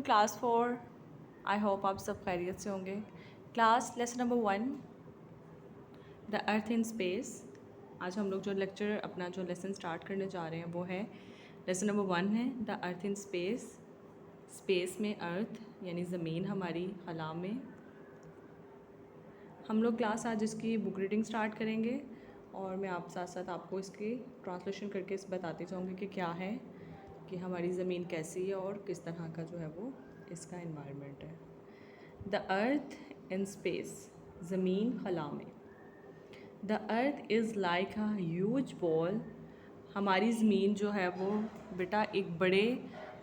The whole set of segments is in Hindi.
क्लास 4। आई होप आप सब खैरियत से होंगे। Class lesson number 1, the earth in space. आज हम लोग जो लेक्चर अपना जो लेसन स्टार्ट करने जा रहे हैं वो है लेसन नंबर 1 है the earth in space. Space में अर्थ यानी ज़मीन हमारी खला में। हम लोग क्लास आज इसकी बुक रीडिंग स्टार्ट करेंगे और मैं आप साथ साथ आपको इसकी ट्रांसलेशन करके इस बताती जाऊँगी कि क्या है, कि हमारी ज़मीन कैसी है और किस तरह का जो है वो इसका इन्वायरमेंट है। द अर्थ इन स्पेस, ज़मीन खला में। The earth is like a huge ball. हमारी ज़मीन जो है वो बेटा एक बड़े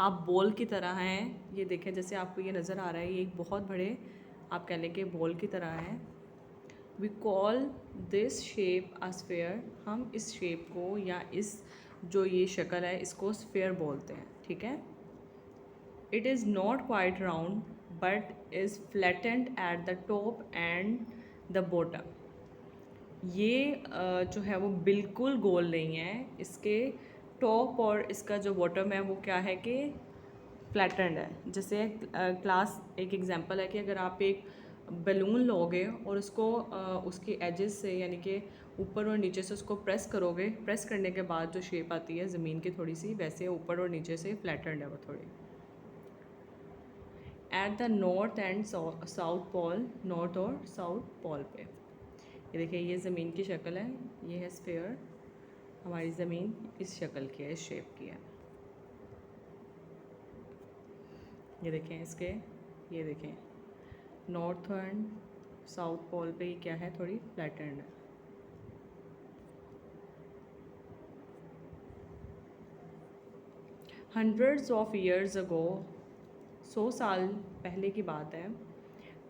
आप बॉल की तरह हैं। ये देखें, जैसे आपको ये नज़र आ रहा है, ये एक बहुत बड़े आप कह लें कि बॉल की तरह है। We call this shape a sphere. हम इस शेप को या इस जो ये शक्ल है इसको स्फेयर बोलते हैं, ठीक है। It is not quite round but is flattened at the top and the bottom. ये जो है वो बिल्कुल गोल नहीं है। इसके टॉप और इसका जो बॉटम है वो क्या है कि फ्लैटेंड है। जैसे क्लास एक एग्जांपल है कि अगर आप एक बैलून लोगे और उसको उसकी एजेस से यानी कि ऊपर और नीचे से उसको प्रेस करोगे, प्रेस करने के बाद जो शेप आती है ज़मीन की थोड़ी सी, वैसे ऊपर और नीचे से फ्लैटेंड है वो थोड़ी। At the north and south pole, north और साउथ पोल पे ये देखिए, ये ज़मीन की शक्ल है, ये है स्फेयर। हमारी ज़मीन इस शक्ल की है, इस शेप की है। ये देखें इसके, ये देखें नॉर्थ एंड साउथ पोल पे ये क्या है, थोड़ी फ्लैटेंड है। हंड्रेड्स ऑफ ईयर्स अगो, 100 साल पहले की बात है।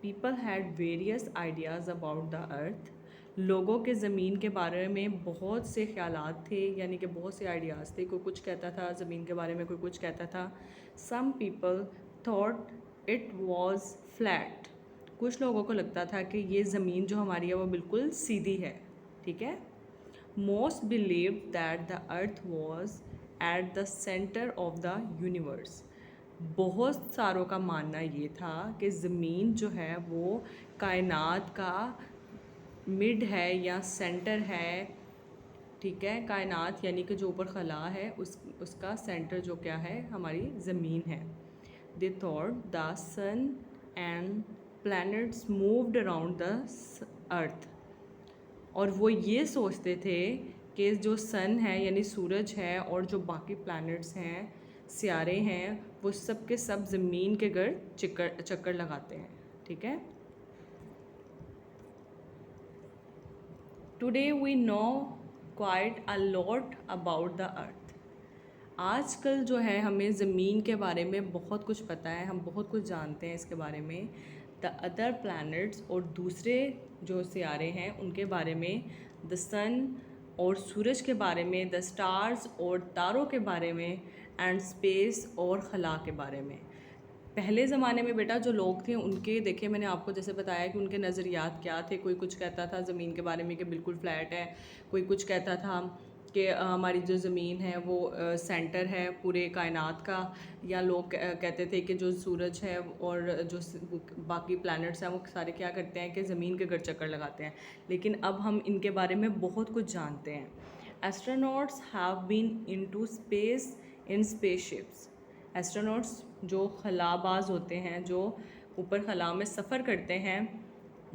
People had various ideas about the अर्थ। लोगों के ज़मीन के बारे में बहुत से ख्यालात थे, यानी कि बहुत से आइडियाज़ थे। कोई कुछ कहता था ज़मीन के बारे में, कोई कुछ कहता था। Some people thought it was flat. कुछ लोगों को लगता था कि ये ज़मीन जो हमारी है वो बिल्कुल सीधी है, ठीक है। Most believe that the earth was at the centre of the universe. बहुत सारों का मानना ये था कि ज़मीन जो है वो कायनात का मिड है या सेंटर है, ठीक है। कायनात यानी कि जो ऊपर खला है उसका सेंटर जो क्या है, हमारी ज़मीन है। They thought the sun and planets moved around the earth. और वो ये सोचते थे कि जो सन है यानी सूरज है और जो बाकी प्लैनेट्स हैं, सियारे हैं, वो सब के सब ज़मीन के गर्द चक्कर लगाते हैं, ठीक है। Today we know quite a lot about the earth. आजकल जो है हमें ज़मीन के बारे में बहुत कुछ पता है, हम बहुत कुछ जानते हैं इसके बारे में। द अदर प्लैनेट्स और दूसरे जो सियारे हैं उनके बारे में, द सन और सूरज के बारे में, द स्टार्स और तारों के बारे में, एंड स्पेस और खला के बारे में। पहले ज़माने में बेटा जो लोग थे उनके, देखिए मैंने आपको जैसे बताया कि उनके नज़रियात क्या थे। कोई कुछ कहता था ज़मीन के बारे में कि बिल्कुल फ्लैट है, कोई कुछ कहता था कि हमारी जो ज़मीन है वो सेंटर है पूरे कायनात का, या लोग कहते थे कि जो सूरज है और जो बाकी प्लैनेट्स हैं वो सारे क्या करते हैं कि ज़मीन के गर्द चक्कर लगाते हैं। लेकिन अब हम इनके बारे में बहुत कुछ जानते हैं। Astronauts have been into space in spaceships. Astronauts जो खलाबाज होते हैं, जो ऊपर खला में सफ़र करते हैं,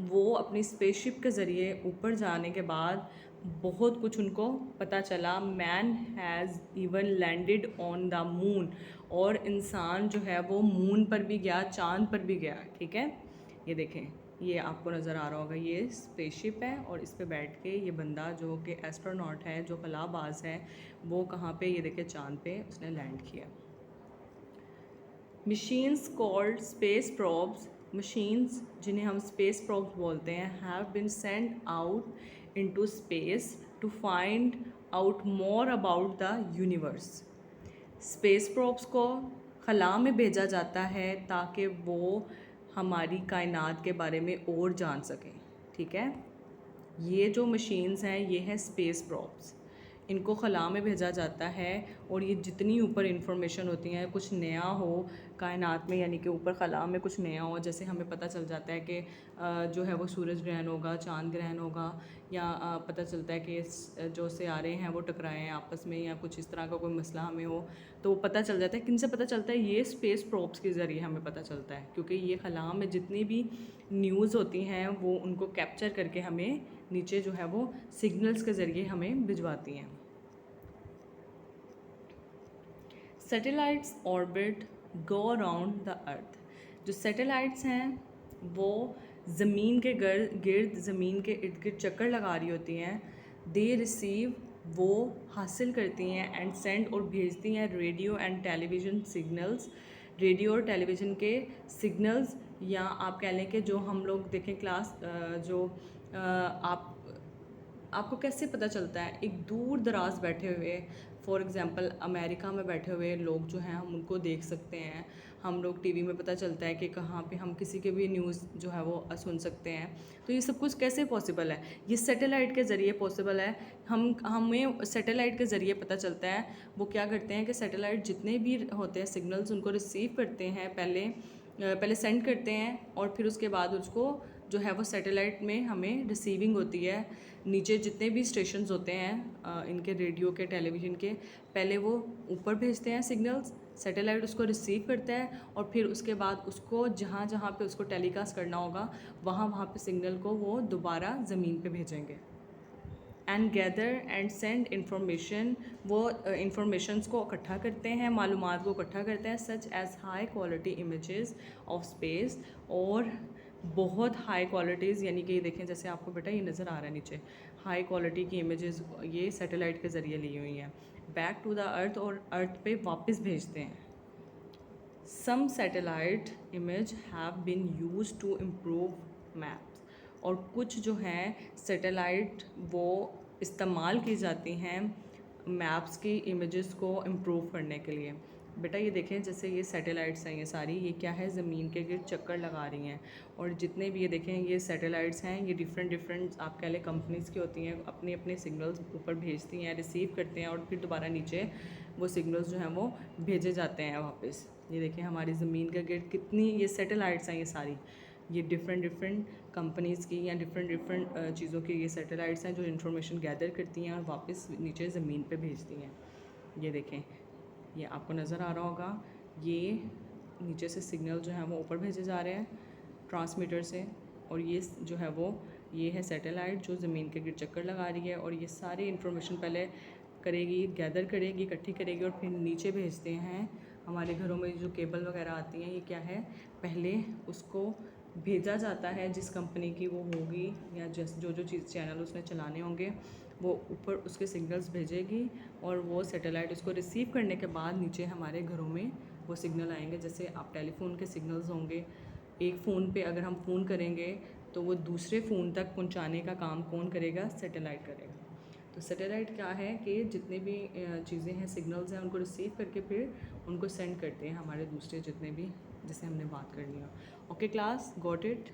वो अपनी स्पेसशिप के ज़रिए ऊपर जाने के बाद बहुत कुछ उनको पता चला। Man has even landed on the moon. और इंसान जो है वो मून पर भी गया, चांद पर भी गया, ठीक है। ये देखें, ये आपको नज़र आ रहा होगा, ये स्पेसशिप है और इस पे बैठ के ये बंदा जो कि एस्ट्रोनॉट है, जो खलाबाज है, वो कहाँ पे, ये देखें चांद पे उसने लैंड किया। Machines called space probes, machines जिन्हें हम स्पेस प्रोब्स बोलते हैं, have been send out into space to find out more about the universe. Space probes को खला में भेजा जाता है ताकि वो हमारी कायनात के बारे में और जान सकें, ठीक है। ये जो मशीन्स हैं ये है स्पेस प्रोब्स। इनको खला में भेजा जाता है और ये जितनी ऊपर इंफॉर्मेशन होती हैं, कुछ नया हो कायनात में, यानी कि ऊपर खला में कुछ नया हो, जैसे हमें पता चल जाता है कि जो है वो सूरज ग्रहण होगा, चांद ग्रहण होगा, या पता चलता है कि जो सियारे हैं वो टकराए हैं आपस में, या कुछ इस तरह का कोई मसला हमें हो, तो पता चल जाता है। किन से पता चलता है? ये स्पेस प्रोब्स के ज़रिए हमें पता चलता है, क्योंकि ये खला में जितनी भी न्यूज़ होती हैं वो उनको कैप्चर करके हमें नीचे जो है वो सिग्नल्स के ज़रिए हमें भिजवाती हैं। Satellites orbit go around the अर्थ। जो सैटेलाइट्स हैं वो ज़मीन के गिर्द ज़मीन के इर्द गिर्द चक्कर लगा रही होती हैं। दे रिसीव, वो हासिल करती हैं, एंड सेंड, और भेजती हैं radio and television signals, radio और टेलीविज़न के सिग्नल्स, या आप कह लें कि जो हम लोग देखें क्लास जो आपको कैसे पता चलता है? एक दूर दराज बैठे हुए, फॉर एग्ज़ाम्पल अमेरिका में बैठे हुए लोग जो हैं हम उनको देख सकते हैं। हम लोग टीवी में पता चलता है कि कहाँ पे हम किसी के भी न्यूज़ जो है वो सुन सकते हैं। तो ये सब कुछ कैसे पॉसिबल है? ये सैटेलाइट के ज़रिए पॉसिबल है। हमें सैटेलाइट के ज़रिए पता चलता है। वो क्या करते हैं कि सैटेलाइट जितने भी होते हैं सिग्नल्स, उनको रिसीव करते हैं, पहले सेंड करते हैं, और फिर उसके बाद उसको जो है वो सैटेलाइट में हमें रिसीविंग होती है। नीचे जितने भी स्टेशंस होते हैं इनके रेडियो के, टेलीविज़न के, पहले वो ऊपर भेजते हैं सिग्नल्स, सैटेलाइट उसको रिसीव करता है, और फिर उसके बाद उसको जहाँ जहाँ पे उसको टेलीकास्ट करना होगा वहाँ वहाँ पे सिग्नल को वो दोबारा ज़मीन पे भेजेंगे। And gather and send information, वो इंफॉर्मेशंस को इकट्ठा करते हैं, मालूमात को इकट्ठा करते हैं, such as high quality images of space, और बहुत हाई क्वालिटीज़, यानी कि देखें जैसे आपको बेटा ये नज़र आ रहा है नीचे, हाई क्वालिटी की इमेजेस ये सैटेलाइट के ज़रिए ली हुई हैं, बैक टू द अर्थ, और अर्थ पे वापस भेजते हैं। Some satellite image have been use to improve maps, और कुछ जो हैं सैटेलाइट वो इस्तेमाल की जाती हैं मैप्स की इमेजेस को इम्प्रूव करने के लिए। बेटा ये देखें जैसे ये सैटेलाइट्स हैं, ये सारी, ये क्या है, ज़मीन के गिर्द चक्कर लगा रही हैं, और जितने भी ये देखें ये सैटेलाइट्स हैं, ये डिफरेंट आप कह लें कंपनीज़ की होती हैं, अपने अपने सिग्नल्स ऊपर भेजती हैं, रिसीव करते हैं, और फिर दोबारा नीचे वो सिग्नल्स जो हैं वो भेजे जाते हैं वापस। ये देखें हमारी ज़मीन के गिर्द कितनी ये सैटेलाइट्स हैं, ये सारी, ये डिफरेंट कंपनीज़ की या डिफरेंट चीज़ों की ये सैटेलाइट्स हैं जो इन्फॉर्मेशन गैदर करती हैं और वापस नीचे ज़मीन पे भेजती हैं। ये देखें, ये आपको नज़र आ रहा होगा, ये नीचे से सिग्नल जो हैं वो ऊपर भेजे जा रहे हैं ट्रांसमीटर से, और ये जो है वो ये है सैटेलाइट जो ज़मीन के गिर्द चक्कर लगा रही है, और ये सारी इन्फॉर्मेशन पहले करेगी, गैदर करेगी, इकट्ठी करेगी, और फिर नीचे भेजते हैं। हमारे घरों में जो केबल वगैरह आती हैं, ये क्या है, पहले उसको भेजा जाता है जिस कंपनी की वो होगी, या जो चीज़ चैनल उसने चलाने होंगे, वो ऊपर उसके सिग्नल्स भेजेगी, और वो सैटेलाइट उसको रिसीव करने के बाद नीचे हमारे घरों में वो सिग्नल आएंगे। जैसे आप टेलीफोन के सिग्नल्स होंगे, एक फ़ोन पे अगर हम फ़ोन करेंगे तो वो दूसरे फ़ोन तक पहुंचाने का काम कौन करेगा? सैटेलाइट करेगा। तो सैटेलाइट क्या है कि जितने भी चीज़ें हैं, सिग्नल्स हैं, उनको रिसीव करके फिर उनको सेंड करते हैं हमारे दूसरे जितने भी, जैसे हमने बात करनी हो। Okay class, got it?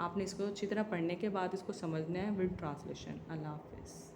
आपने इसको अच्छी तरह पढ़ने के बाद इसको समझना है विद ट्रांसलेशन। अल्लाह हाफ़िज़।